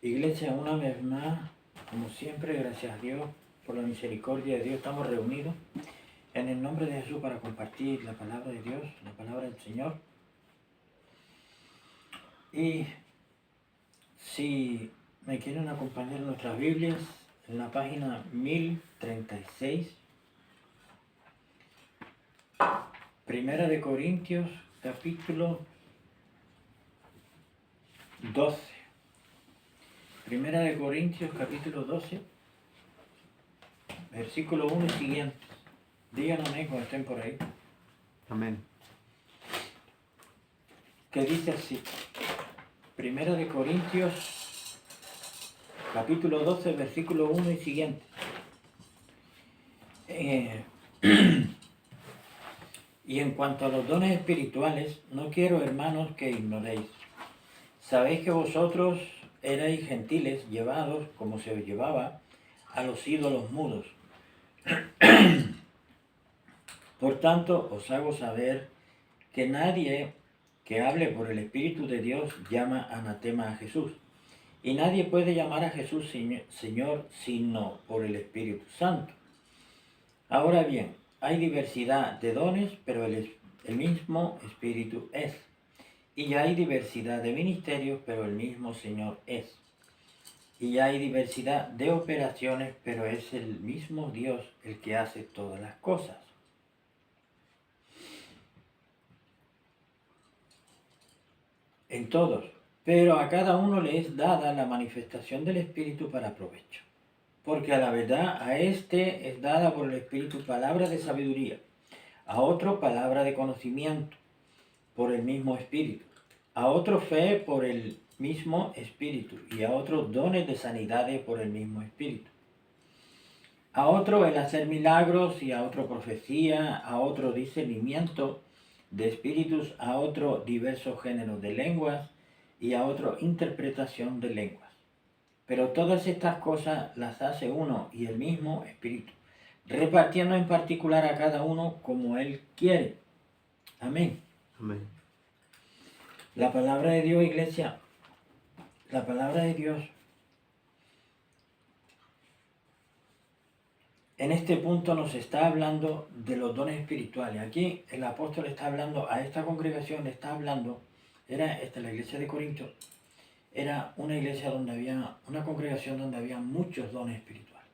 Iglesia, una vez más, como siempre, gracias a Dios, por la misericordia de Dios, estamos reunidos en el nombre de Jesús para compartir la palabra de Dios, la palabra del Señor. Y si me quieren acompañar en nuestras Biblias, en la página 1036, Primera de Corintios, capítulo 12. Primera de Corintios, capítulo 12, versículo 1 y siguiente. Díganme cuando estén por ahí. Amén. Que dice así. Primera de Corintios, capítulo 12, versículo 1 y siguiente. Y en cuanto a los dones espirituales, no quiero, hermanos, que ignoréis. Sabéis que vosotros erais gentiles, llevados, como se os llevaba, a los ídolos mudos. Por tanto, os hago saber que nadie que hable por el Espíritu de Dios llama anatema a Jesús. Y nadie puede llamar a Jesús Señor sino por el Espíritu Santo. Ahora bien, hay diversidad de dones, pero el mismo Espíritu es. Y hay diversidad de ministerios, pero el mismo Señor es. Y hay diversidad de operaciones, pero es el mismo Dios el que hace todas las cosas. En todos, pero a cada uno le es dada la manifestación del Espíritu para provecho. Porque a la verdad a este es dada por el Espíritu palabra de sabiduría, a otro palabra de conocimiento por el mismo Espíritu, a otro fe por el mismo Espíritu y a otros dones de sanidades por el mismo Espíritu. A otro el hacer milagros y a otro profecía, a otro discernimiento de espíritus, a otro diversos géneros de lenguas y a otro interpretación de lenguas. Pero todas estas cosas las hace uno y el mismo Espíritu, repartiendo en particular a cada uno como Él quiere. Amén. Amén. La palabra de Dios, iglesia, la palabra de Dios, en este punto nos está hablando de los dones espirituales. Aquí el apóstol está hablando a esta congregación, le está hablando, era la iglesia de Corinto, era una iglesia donde había, una congregación donde había muchos dones espirituales.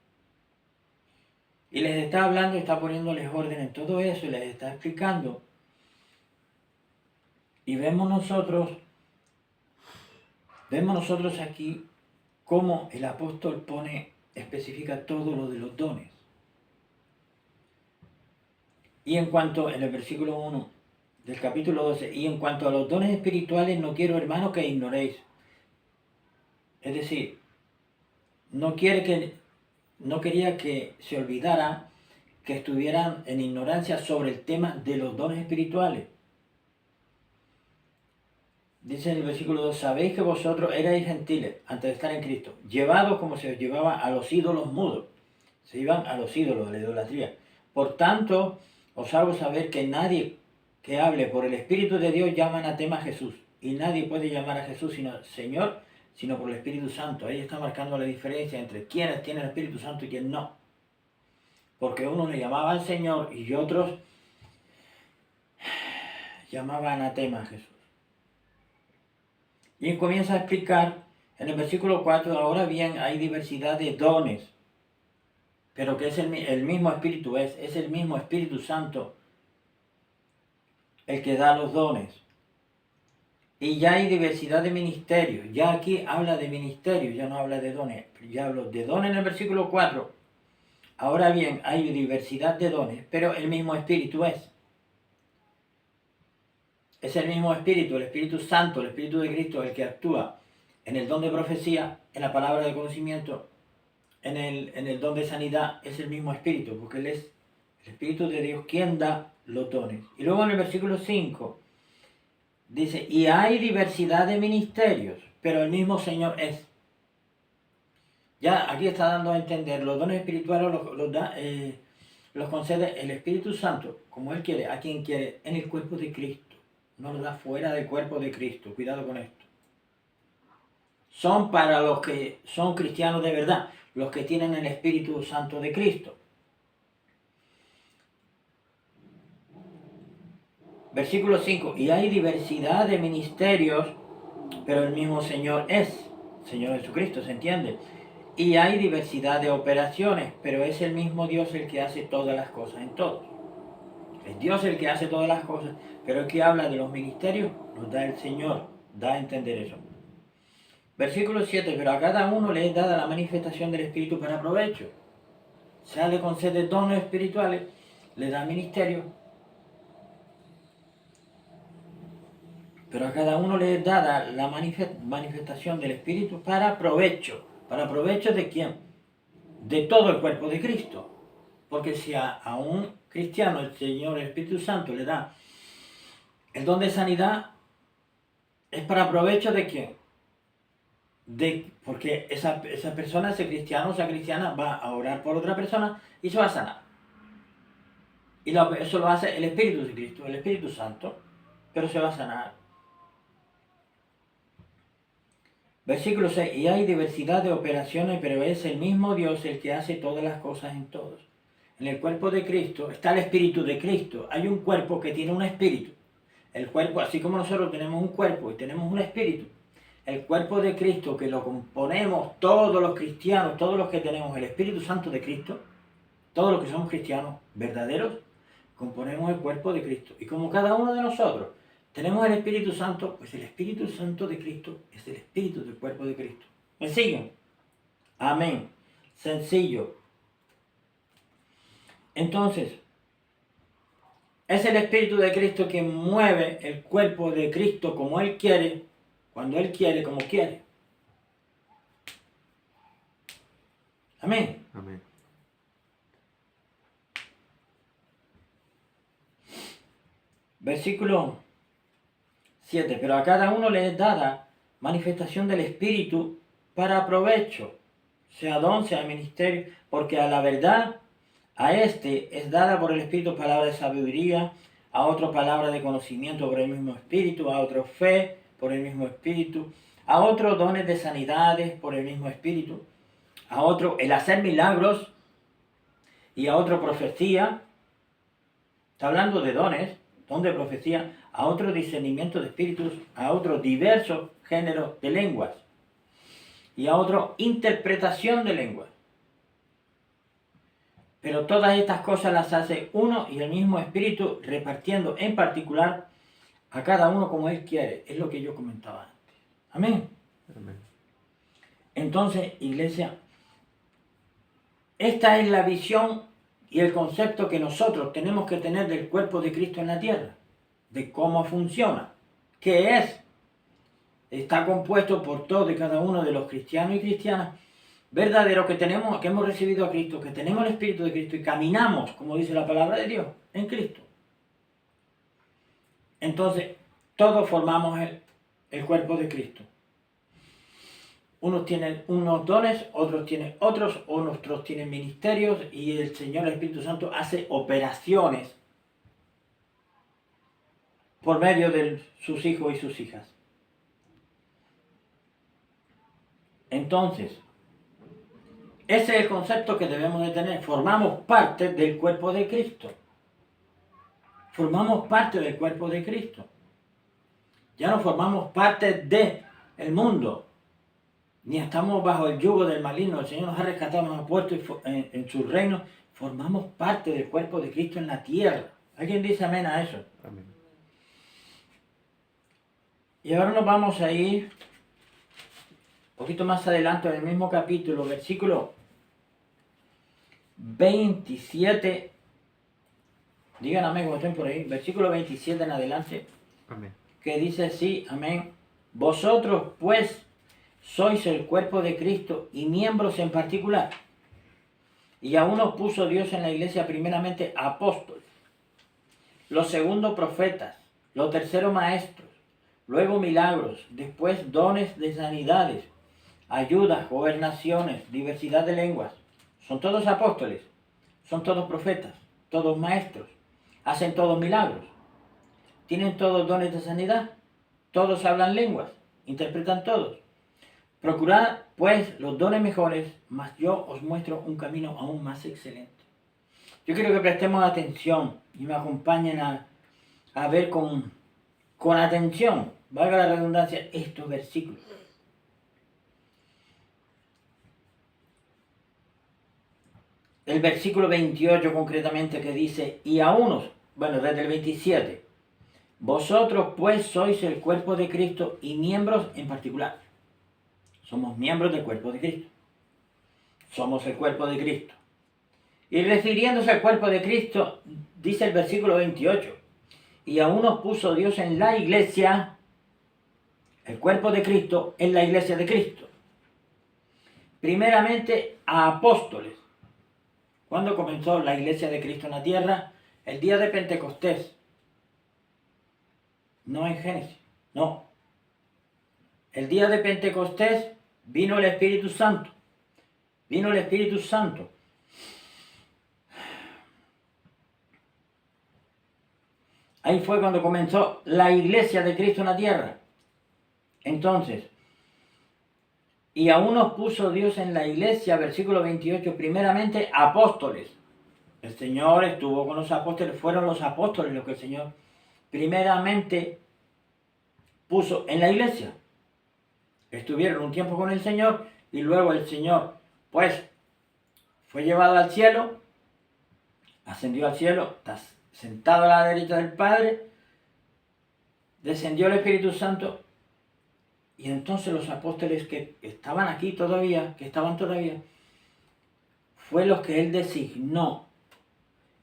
Y les está hablando, está poniéndoles orden en todo eso y les está explicando. Y vemos nosotros aquí cómo el apóstol especifica todo lo de los dones. Y en cuanto, en el versículo 1 del capítulo 12, y en cuanto a los dones espirituales, no quiero, hermanos, que ignoréis. Es decir, no quería que se olvidara que estuvieran en ignorancia sobre el tema de los dones espirituales. Dice en el versículo 2, sabéis que vosotros erais gentiles antes de estar en Cristo, llevados como se os llevaba a los ídolos mudos. Se iban a los ídolos, a la idolatría. Por tanto, os hago saber que nadie que hable por el Espíritu de Dios llama anatema a Jesús. Y nadie puede llamar a Jesús Señor, sino por el Espíritu Santo. Ahí está marcando la diferencia entre quienes tienen el Espíritu Santo y quienes no. Porque unos le llamaban Señor y otros llamaban anatema a Jesús. Y comienza a explicar en el versículo 4, ahora bien hay diversidad de dones, pero que es el mismo Espíritu, es el mismo Espíritu Santo el que da los dones. Y ya hay diversidad de ministerios. Ya aquí habla de ministerios, ya no habla de dones. Ya hablo de dones en el versículo 4. Ahora bien, hay diversidad de dones, pero el mismo Espíritu es. Es el mismo Espíritu, el Espíritu Santo, el Espíritu de Cristo, el que actúa en el don de profecía, en la palabra de conocimiento, en el don de sanidad. Es el mismo Espíritu, porque Él es el Espíritu de Dios quien da los dones. Y luego en el versículo 5 dice, y hay diversidad de ministerios, pero el mismo Señor es. Ya aquí está dando a entender, los dones espirituales los concede el Espíritu Santo, como Él quiere, a quien quiere, en el cuerpo de Cristo. No lo da fuera del cuerpo de Cristo. Cuidado con esto. son para los que son cristianos de verdad, los que tienen el Espíritu Santo de Cristo. Versículo 5, y hay diversidad de ministerios, pero el mismo Señor es, Señor Jesucristo, ¿se entiende? Y hay diversidad de operaciones, pero es el mismo Dios el que hace todas las cosas en todos. Es Dios el que hace todas las cosas, pero el que habla de los ministerios nos da el Señor, da a entender eso. Versículo 7, pero a cada uno le es dada la manifestación del Espíritu para provecho. O sea, le concede dones espirituales, le da ministerio, pero a cada uno le es dada la manifestación del Espíritu para provecho. ¿Para provecho de quién? De todo el cuerpo de Cristo. Porque si a un cristiano el Señor, el Espíritu Santo, le da el don de sanidad, ¿es para provecho de quién? Porque esa persona, ese cristiano o esa cristiana, va a orar por otra persona y se va a sanar. Y eso lo hace el Espíritu de Cristo, el Espíritu Santo, pero se va a sanar. Versículo 6, y hay diversidad de operaciones, pero es el mismo Dios el que hace todas las cosas en todos. En el cuerpo de Cristo está el Espíritu de Cristo. Hay un cuerpo que tiene un espíritu. El cuerpo, así como nosotros tenemos un cuerpo y tenemos un espíritu, el cuerpo de Cristo que lo componemos todos los cristianos, todos los que tenemos el Espíritu Santo de Cristo, todos los que somos cristianos verdaderos, componemos el cuerpo de Cristo. Y como cada uno de nosotros tenemos el Espíritu Santo, pues el Espíritu Santo de Cristo es el Espíritu del cuerpo de Cristo. ¿Me siguen? Amén. Sencillo. Entonces, es el Espíritu de Cristo que mueve el cuerpo de Cristo como Él quiere, cuando Él quiere, como quiere. Amén. Amén. Versículo 7. Pero a cada uno le es dada manifestación del Espíritu para provecho, sea don, sea ministerio, porque a la verdad, a este es dada por el Espíritu palabra de sabiduría, a otro palabra de conocimiento por el mismo Espíritu, a otro fe por el mismo Espíritu, a otro dones de sanidades por el mismo Espíritu, a otro el hacer milagros y a otro profecía. Está hablando de dones, don de profecía, a otro discernimiento de espíritus, a otro diversos géneros de lenguas y a otro interpretación de lenguas. Pero todas estas cosas las hace uno y el mismo Espíritu, repartiendo en particular a cada uno como Él quiere. Es lo que yo comentaba antes. Amén. Amén. Entonces, iglesia, esta es la visión y el concepto que nosotros tenemos que tener del cuerpo de Cristo en la tierra, de cómo funciona, qué es. Está compuesto por todos y cada uno de los cristianos y cristianas verdaderos que hemos recibido a Cristo, que tenemos el Espíritu de Cristo y caminamos, como dice la palabra de Dios, en Cristo. Entonces, todos formamos el cuerpo de Cristo. Unos tienen unos dones, otros tienen otros, otros tienen ministerios y el Señor, el Espíritu Santo, hace operaciones por medio de sus hijos y sus hijas. Entonces, ese es el concepto que debemos de tener. Formamos parte del cuerpo de Cristo. Formamos parte del cuerpo de Cristo. Ya no formamos parte del mundo. Ni estamos bajo el yugo del maligno. El Señor nos ha rescatado, nos ha puesto en su reino. Formamos parte del cuerpo de Cristo en la tierra. ¿Alguien dice amén a eso? Amén. Y ahora nos vamos a ir un poquito más adelante en el mismo capítulo, versículo 27. Digan amén cuando estén por ahí. Versículo 27 en adelante. Amén. Que dice así, amén. Vosotros pues sois el cuerpo de Cristo y miembros en particular. Y a uno puso Dios en la iglesia primeramente apóstoles, los segundos profetas, los terceros maestros, luego milagros, después dones de sanidades, ayudas, gobernaciones, diversidad de lenguas. Son todos apóstoles, son todos profetas, todos maestros, hacen todos milagros, tienen todos dones de sanidad, todos hablan lenguas, interpretan todos. Procurad, pues, los dones mejores, mas yo os muestro un camino aún más excelente. Yo quiero que prestemos atención y me acompañen a ver con atención, valga la redundancia, estos versículos. El versículo 28 concretamente que dice, y a unos, bueno, desde el 27, vosotros pues sois el cuerpo de Cristo y miembros en particular. Somos miembros del cuerpo de Cristo. Somos el cuerpo de Cristo. Y refiriéndose al cuerpo de Cristo, dice el versículo 28, y a unos puso Dios en la iglesia, el cuerpo de Cristo en la iglesia de Cristo. Primeramente a apóstoles. ¿Cuándo comenzó la iglesia de Cristo en la tierra? El día de Pentecostés. No en Génesis, no. El día de Pentecostés vino el Espíritu Santo. Vino el Espíritu Santo. Ahí fue cuando comenzó la iglesia de Cristo en la tierra. Entonces, y a unos puso Dios en la iglesia, versículo 28, primeramente apóstoles. El Señor estuvo con los apóstoles, fueron los apóstoles los que el Señor primeramente puso en la iglesia. Estuvieron un tiempo con el Señor y luego el Señor, pues, fue llevado al cielo, ascendió al cielo, está sentado a la derecha del Padre, descendió el Espíritu Santo y entonces los apóstoles que estaban aquí todavía, fue los que Él designó.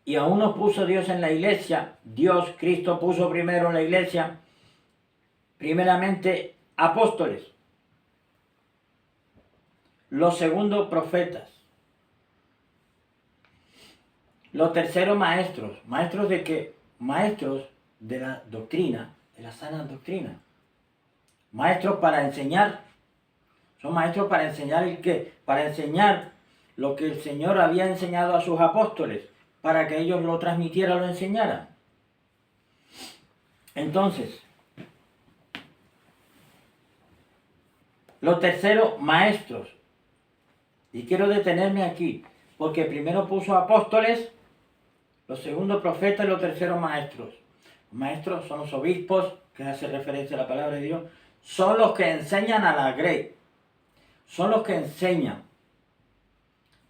Y a uno puso Dios en la iglesia, Dios, Cristo puso primero en la iglesia, primeramente apóstoles, los segundos profetas, los terceros maestros. ¿Maestros de qué? Maestros de la doctrina, de la sana doctrina. Maestros para enseñar. Son maestros para enseñar el qué? Para enseñar lo que el Señor había enseñado a sus apóstoles, para que ellos lo transmitieran, lo enseñaran. Entonces, los terceros maestros. Y quiero detenerme aquí, porque primero puso apóstoles, los segundos profetas y los terceros maestros. Los maestros son los obispos, que hace referencia a la palabra de Dios, son los que enseñan a la grey. Son los que enseñan.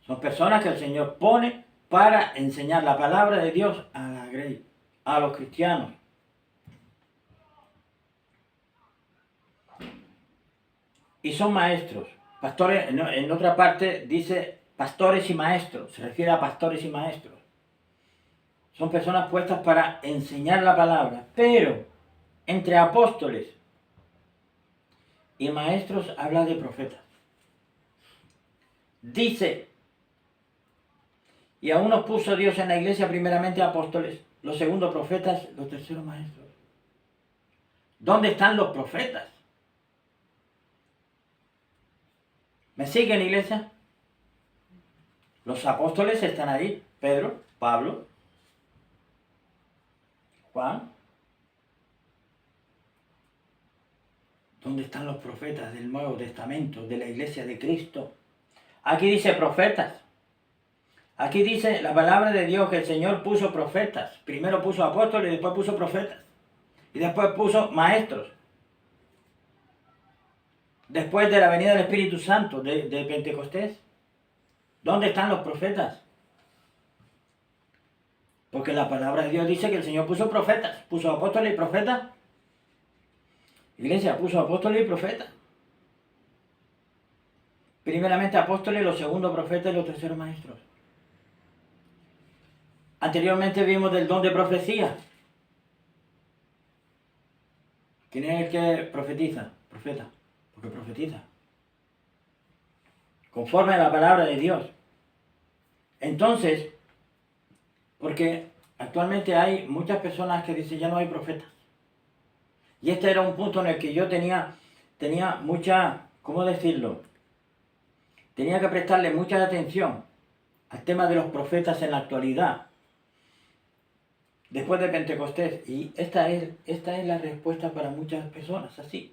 Son personas que el Señor pone para enseñar la palabra de Dios a la grey, a los cristianos. Y son maestros. Pastores, en otra parte dice pastores y maestros, se refiere a pastores y maestros. Son personas puestas para enseñar la palabra, pero entre apóstoles y maestros habla de profetas. Dice, y a unos puso Dios en la iglesia primeramente apóstoles, los segundos profetas, los terceros maestros. ¿Dónde están los profetas? ¿Me siguen, iglesia? Los apóstoles están ahí, Pedro, Pablo, Juan. ¿Dónde están los profetas del Nuevo Testamento, de la iglesia de Cristo? Aquí dice profetas. Aquí dice la palabra de Dios que el Señor puso profetas. Primero puso apóstoles y después puso profetas. Y después puso maestros. Después de la venida del Espíritu Santo de Pentecostés. ¿Dónde están los profetas? Porque la palabra de Dios dice que el Señor puso profetas. Puso apóstoles y profetas. Iglesia, puso apóstoles y profetas. Primeramente apóstoles, los segundos profetas y los terceros maestros. Anteriormente vimos del don de profecía. ¿Quién es el que profetiza? Profeta. Porque profetiza. Conforme a la palabra de Dios. Entonces, porque actualmente hay muchas personas que dicen ya no hay profetas. Y este era un punto en el que yo tenía mucha, ¿cómo decirlo? Tenía que prestarle mucha atención al tema de los profetas en la actualidad. Después de Pentecostés. Y esta es la respuesta para muchas personas, así.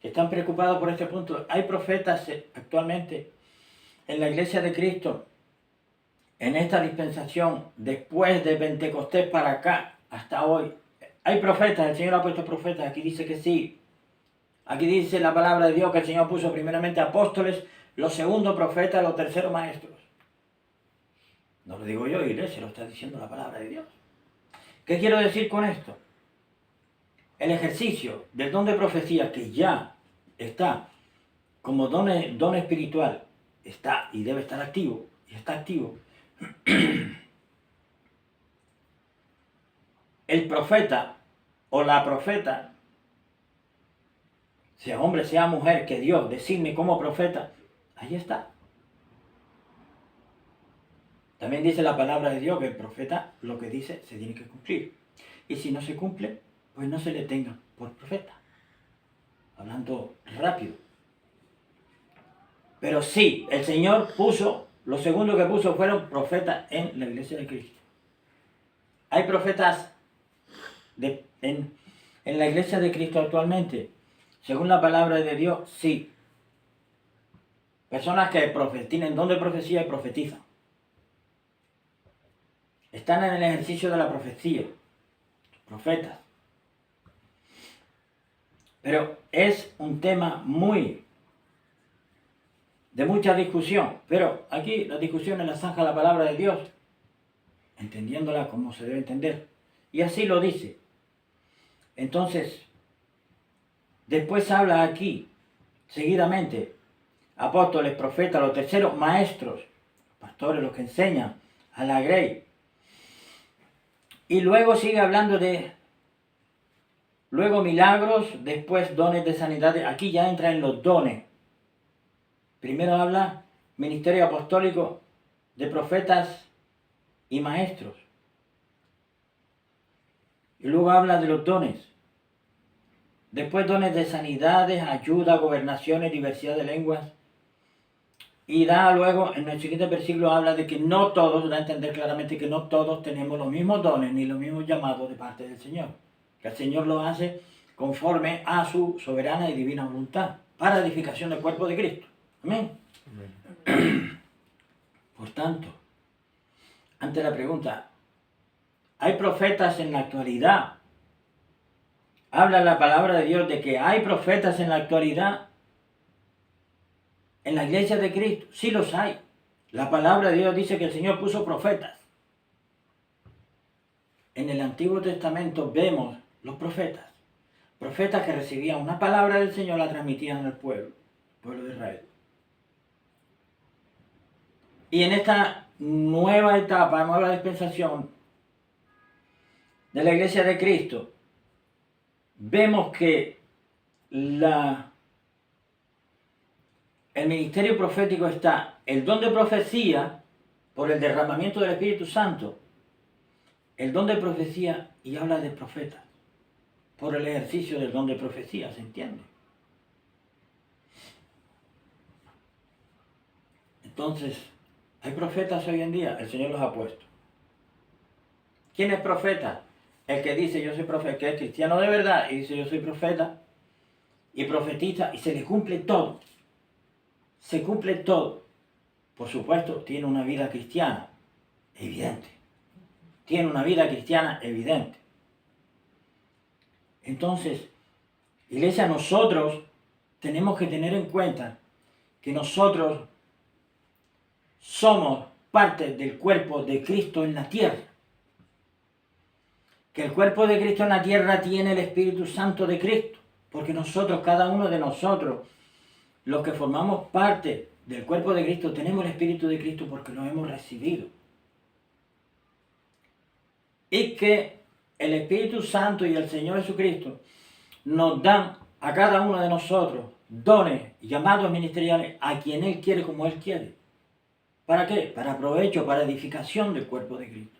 que están preocupados por este punto. Hay profetas actualmente en la Iglesia de Cristo, en esta dispensación, después de Pentecostés para acá, hasta hoy. Hay profetas, el Señor ha puesto profetas, aquí dice que sí. Aquí dice la palabra de Dios que el Señor puso primeramente apóstoles, los segundos profetas, los terceros maestros. No lo digo yo, Iglesia, lo está diciendo la palabra de Dios. ¿Qué quiero decir con esto? El ejercicio del don de profecía, que ya está como don espiritual, está y debe estar activo, y está activo. El profeta o la profeta, sea hombre, sea mujer, que Dios designe como profeta, ahí está. También dice la palabra de Dios que el profeta lo que dice se tiene que cumplir. Y si no se cumple, pues no se le tenga por profeta. Hablando rápido. Pero sí, el Señor puso, lo segundo que puso fueron profetas en la Iglesia de Cristo. Hay profetas en la Iglesia de Cristo actualmente. Según la palabra de Dios, sí. Personas que tienen don de profecía y profetizan. Están en el ejercicio de la profecía. Profetas. Pero es un tema de mucha discusión. Pero aquí la discusión la zanja la palabra de Dios, entendiéndola como se debe entender. Y así lo dice. Entonces, después habla aquí, seguidamente, apóstoles, profetas, los terceros, maestros, pastores, los que enseñan a la grey. Y luego sigue hablando luego milagros, después dones de sanidad. Aquí ya entra en los dones. Primero habla ministerio apostólico de profetas y maestros. Y luego habla de los dones. Después dones de sanidades, ayuda, gobernaciones, diversidad de lenguas. Y da luego, en el siguiente versículo habla de que no todos, da a entender claramente que no todos tenemos los mismos dones ni los mismos llamados de parte del Señor. Que el Señor lo hace conforme a su soberana y divina voluntad, para edificación del cuerpo de Cristo. Amén. Por tanto, ante la pregunta, ¿hay profetas en la actualidad? Habla la palabra de Dios de que hay profetas en la actualidad en la Iglesia de Cristo. Sí los hay. La palabra de Dios dice que el Señor puso profetas. En el Antiguo Testamento vemos los profetas. Profetas que recibían una palabra del Señor, la transmitían al pueblo de Israel. Y en esta nueva etapa, nueva dispensación de la Iglesia de Cristo, vemos que el ministerio profético está el don de profecía por el derramamiento del Espíritu Santo, el don de profecía, y habla de profetas por el ejercicio del don de profecía, ¿se entiende? Entonces, ¿hay profetas hoy en día? El Señor los ha puesto. ¿Quién es profeta? El que dice yo soy profeta, que es cristiano de verdad y dice yo soy profeta y profetiza y se le cumple todo. Se cumple todo. Por supuesto, tiene una vida cristiana, evidente. Tiene una vida cristiana evidente. Entonces, Iglesia, nosotros tenemos que tener en cuenta que nosotros somos parte del cuerpo de Cristo en la tierra. Que el cuerpo de Cristo en la tierra tiene el Espíritu Santo de Cristo. Porque nosotros, cada uno de nosotros, los que formamos parte del cuerpo de Cristo, tenemos el Espíritu de Cristo porque lo hemos recibido. Y que el Espíritu Santo y el Señor Jesucristo nos dan a cada uno de nosotros dones, llamados ministeriales, a quien Él quiere como Él quiere. ¿Para qué? Para provecho, para edificación del cuerpo de Cristo.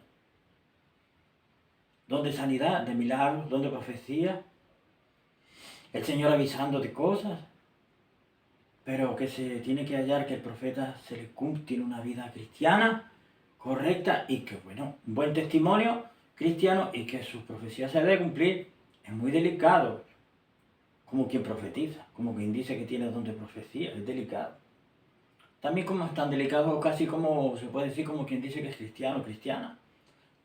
Don de sanidad, de milagros, don de profecía. El Señor avisando de cosas. Pero que se tiene que hallar que el profeta se le cumple, tiene una vida cristiana, correcta, y que, bueno, un buen testimonio cristiano y que su profecía se debe cumplir. Es muy delicado. como quien profetiza, como quien dice que tiene don de profecía, es delicado. También como es tan delicado, casi como se puede decir como quien dice que es cristiano o cristiana.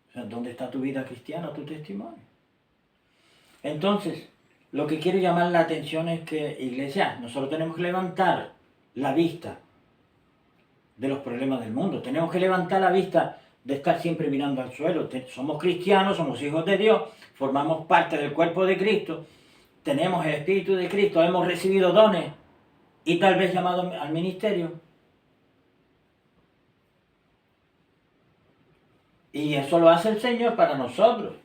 O sea, ¿dónde está tu vida cristiana, tu testimonio? Entonces, lo que quiero llamar la atención es que, iglesia, nosotros tenemos que levantar la vista de los problemas del mundo. Tenemos que levantar la vista de estar siempre mirando al suelo. Somos cristianos, somos hijos de Dios, formamos parte del cuerpo de Cristo, tenemos el Espíritu de Cristo, hemos recibido dones y tal vez llamado al ministerio. Y eso lo hace el Señor para nosotros.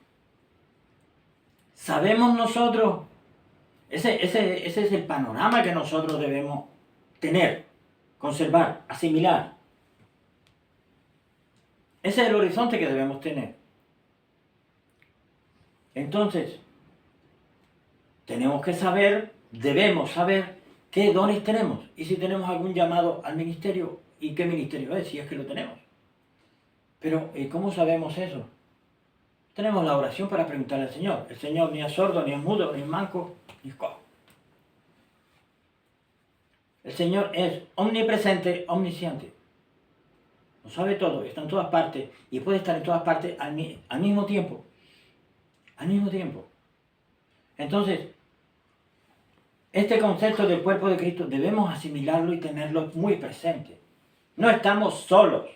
Sabemos nosotros, ese es el panorama que nosotros debemos tener, conservar, asimilar. Ese es el horizonte que debemos tener. Entonces, tenemos que saber, debemos saber qué dones tenemos y si tenemos algún llamado al ministerio y qué ministerio es, si es que lo tenemos. Pero, ¿y cómo sabemos eso? Tenemos la oración para preguntarle al Señor. El Señor ni es sordo, ni es mudo, ni es manco, ni es cojo. El Señor es omnipresente, omnisciente. Lo sabe todo, está en todas partes y puede estar en todas partes al mismo tiempo. Al mismo tiempo. Entonces, este concepto del cuerpo de Cristo debemos asimilarlo y tenerlo muy presente. No estamos solos.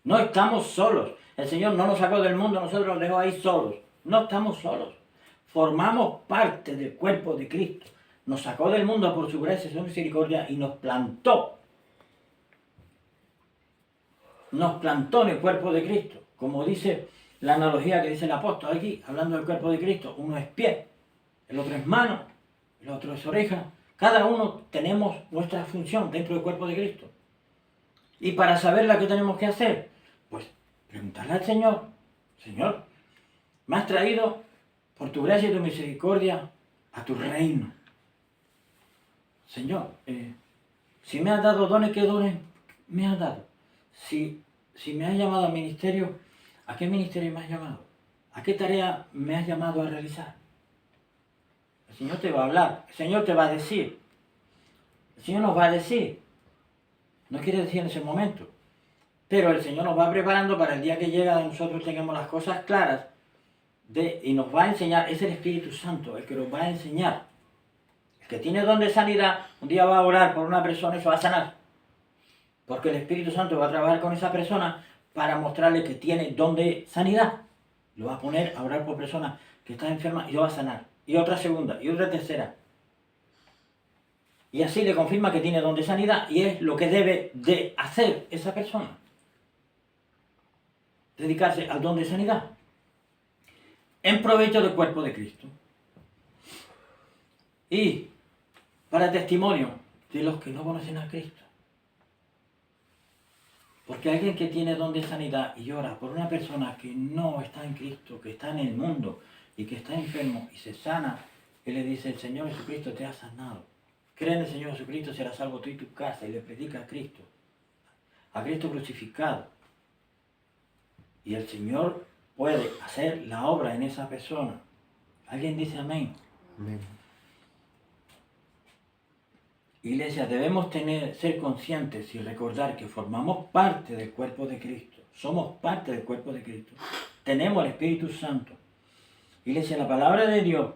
No estamos solos. El Señor no nos sacó del mundo, nosotros nos dejó ahí solos. No estamos solos. Formamos parte del cuerpo de Cristo. Nos sacó del mundo por su gracia y su misericordia y nos plantó. Nos plantó en el cuerpo de Cristo. Como dice la analogía que dice el apóstol aquí, hablando del cuerpo de Cristo. Uno es pie, el otro es mano, el otro es oreja. Cada uno tenemos nuestra función dentro del cuerpo de Cristo. Y para saber la que tenemos que hacer, pues preguntarle al Señor, Señor, me has traído por tu gracia y tu misericordia a tu reino. Señor, si me has dado dones, ¿qué dones me has dado? Si me has llamado al ministerio, ¿a qué ministerio me has llamado? ¿A qué tarea me has llamado a realizar? El Señor te va a hablar, el Señor te va a decir, el Señor nos va a decir. No quiere decir en ese momento, pero el Señor nos va preparando para el día que llega, de nosotros tengamos las cosas claras y nos va a enseñar. Es el Espíritu Santo el que nos va a enseñar. El que tiene don de sanidad, un día va a orar por una persona y se va a sanar. Porque el Espíritu Santo va a trabajar con esa persona para mostrarle que tiene don de sanidad. Lo va a poner a orar por personas que están enfermas y lo va a sanar. Y otra segunda, y otra tercera. Y así le confirma que tiene don de sanidad y es lo que debe de hacer esa persona. Dedicarse al don de sanidad. En provecho del cuerpo de Cristo. Y para testimonio de los que no conocen a Cristo. Porque alguien que tiene don de sanidad y ora por una persona que no está en Cristo, que está en el mundo y que está enfermo y se sana, él le dice, el Señor Jesucristo te ha sanado. Cree en el Señor Jesucristo, serás salvo tú y tu casa, y le predica a Cristo crucificado. Y el Señor puede hacer la obra en esa persona. ¿Alguien dice amén? Amén. Iglesia, debemos ser conscientes y recordar que formamos parte del cuerpo de Cristo. Somos parte del cuerpo de Cristo. Tenemos el Espíritu Santo. Iglesia, la palabra de Dios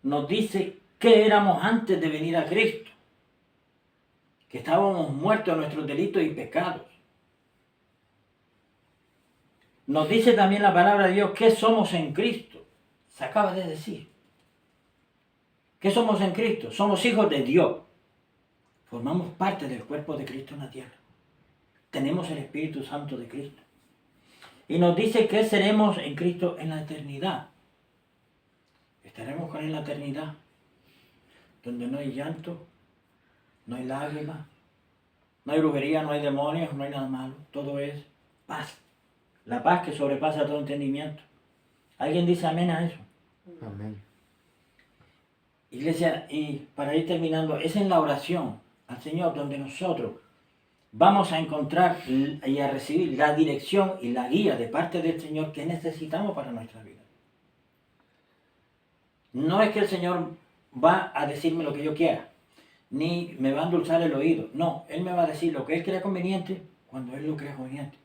nos dice que éramos antes de venir a Cristo. Que estábamos muertos en nuestros delitos y pecados. Nos dice también la palabra de Dios que somos en Cristo. Se acaba de decir. ¿Qué somos en Cristo? Somos hijos de Dios. Formamos parte del cuerpo de Cristo en la tierra. Tenemos el Espíritu Santo de Cristo. Y nos dice que seremos en Cristo en la eternidad. Estaremos con Él en la eternidad. Donde no hay llanto, no hay lágrimas, no hay brujería, no hay demonios, no hay nada malo. Todo es paz. La paz que sobrepasa todo entendimiento. ¿Alguien dice amén a eso? Amén. Iglesia, y para ir terminando, es en la oración al Señor donde nosotros vamos a encontrar y a recibir la dirección y la guía de parte del Señor que necesitamos para nuestra vida. No es que el Señor va a decirme lo que yo quiera, ni me va a endulzar el oído. No, Él me va a decir lo que Él crea conveniente cuando Él lo crea conveniente.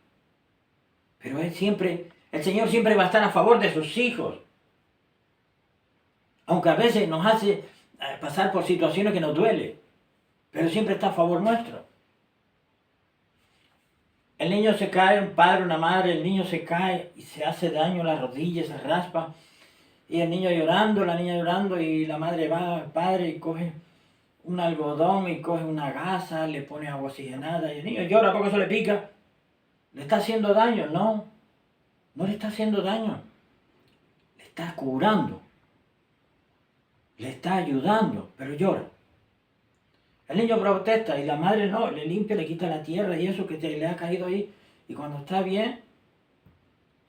Pero el Señor siempre va a estar a favor de sus hijos. Aunque a veces nos hace pasar por situaciones que nos duele, pero siempre está a favor nuestro. El niño se cae, un padre, una madre, el niño se cae y se hace daño, la rodilla se raspa, y el niño llorando, la niña llorando, y la madre va al padre y coge un algodón y coge una gasa, le pone agua oxigenada, y el niño llora porque eso le pica. ¿Le está haciendo daño? No, no le está haciendo daño. Le está curando. Le está ayudando, pero llora. El niño protesta y la madre no, le limpia, le quita la tierra y eso que le ha caído ahí. Y cuando está bien,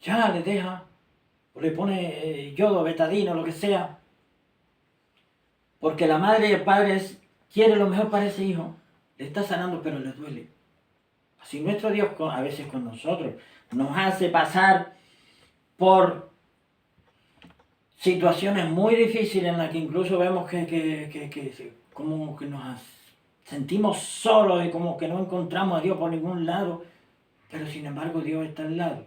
ya le deja, o le pone yodo, betadino, lo que sea. Porque la madre y el padre quiere lo mejor para ese hijo. Le está sanando, pero le duele. Así nuestro Dios a veces con nosotros nos hace pasar por situaciones muy difíciles en las que incluso vemos que como que nos sentimos solos y como que no encontramos a Dios por ningún lado, pero sin embargo Dios está al lado,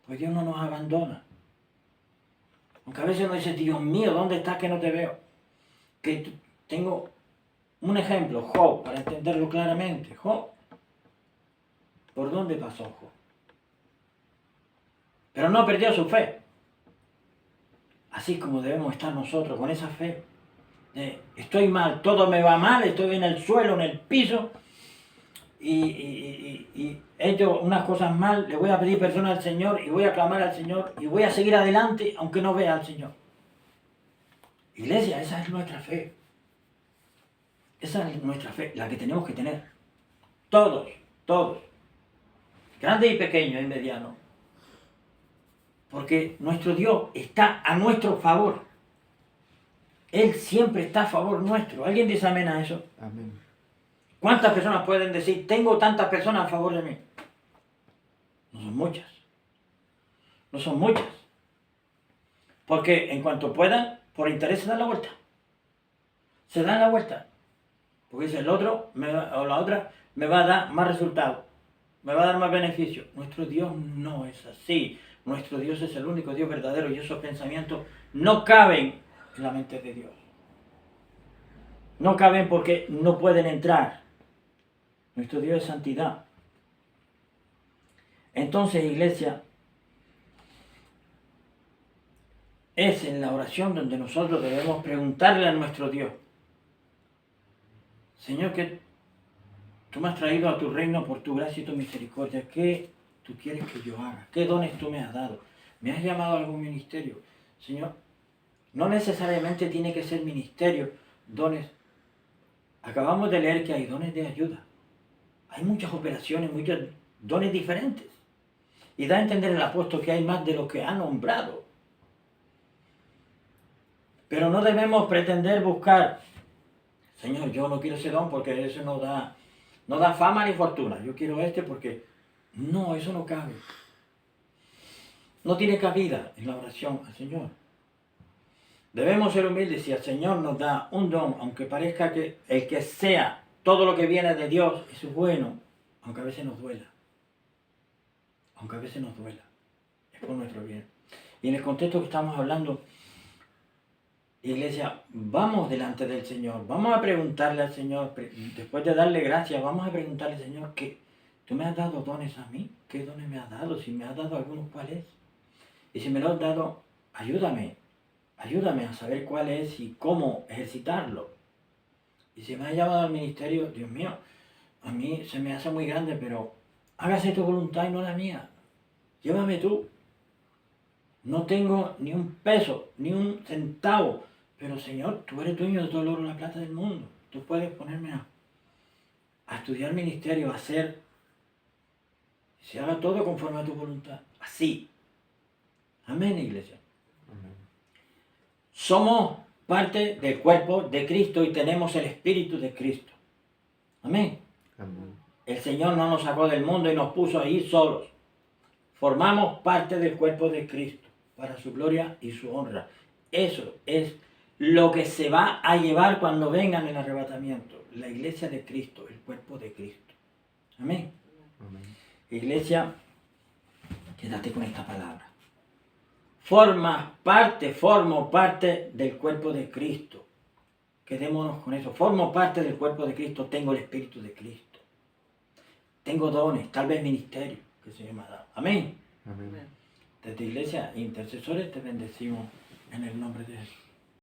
pues Dios no nos abandona. Aunque a veces uno dice, Dios mío, ¿dónde estás que no te veo? Que tengo un ejemplo, Job, para entenderlo claramente. Job, ¿por dónde pasó Job? Pero no perdió su fe. Así como debemos estar nosotros, con esa fe. Estoy mal, todo me va mal, estoy en el suelo, en el piso, y he hecho unas cosas mal, le voy a pedir perdón al Señor, y voy a clamar al Señor, y voy a seguir adelante, aunque no vea al Señor. Iglesia, esa es nuestra fe. Esa es nuestra fe, la que tenemos que tener. Todos, todos. Grandes y pequeños y medianos. Porque nuestro Dios está a nuestro favor. Él siempre está a favor nuestro. ¿Alguien dice amén a eso? Amén. ¿Cuántas personas pueden decir, tengo tantas personas a favor de mí? No son muchas. No son muchas. Porque en cuanto puedan, por interés se dan la vuelta. Se dan la vuelta. Porque dice el otro o la otra me va a dar más resultados. Me va a dar más beneficio. Nuestro Dios no es así. Nuestro Dios es el único Dios verdadero y esos pensamientos no caben en la mente de Dios. No caben porque no pueden entrar. Nuestro Dios es santidad. Entonces, iglesia, es en la oración donde nosotros debemos preguntarle a nuestro Dios, Señor, que tú me has traído a tu reino por tu gracia y tu misericordia. ¿Qué tú quieres que yo haga? ¿Qué dones tú me has dado? ¿Me has llamado a algún ministerio? Señor, no necesariamente tiene que ser ministerio, dones. Acabamos de leer que hay dones de ayuda. Hay muchas operaciones, muchos dones diferentes. Y da a entender el apóstol que hay más de lo que ha nombrado. Pero no debemos pretender buscar, Señor, yo no quiero ese don porque eso no da fama ni fortuna. Yo quiero este porque no, eso no cabe. No tiene cabida en la oración al Señor. Debemos ser humildes. Si el Señor nos da un don, aunque parezca que el que sea, todo lo que viene de Dios es bueno, aunque a veces nos duela. Aunque a veces nos duela. Es por nuestro bien. Y en el contexto que estamos hablando, iglesia, vamos delante del Señor. Vamos a preguntarle al Señor, después de darle gracias, vamos a preguntarle al Señor que tú me has dado dones a mí. ¿Qué dones me has dado? Si me has dado algunos, ¿cuál es? Y si me lo has dado, ayúdame a saber cuál es y cómo ejercitarlo. Y si me has llamado al ministerio, Dios mío, a mí se me hace muy grande, pero hágase tu voluntad y no la mía. Llévame tú. No tengo ni un peso, ni un centavo, pero Señor, tú eres dueño de todo el oro y la plata del mundo. Tú puedes ponerme a estudiar ministerio, a hacer, y se haga todo conforme a tu voluntad. Así. Amén, iglesia. Amén. Somos parte del cuerpo de Cristo y tenemos el Espíritu de Cristo. Amén. Amén. El Señor no nos sacó del mundo y nos puso ahí solos. Formamos parte del cuerpo de Cristo para su gloria y su honra. Eso es lo que se va a llevar cuando vengan el arrebatamiento. La iglesia de Cristo, el cuerpo de Cristo. Amén. Amén. Iglesia, quédate con esta palabra. Formo parte del cuerpo de Cristo. Quedémonos con eso. Formo parte del cuerpo de Cristo. Tengo el Espíritu de Cristo. Tengo dones, tal vez ministerio, que se me ha dado. Amén. Amén. Desde Iglesia Intercesores te bendecimos en el nombre de Jesús.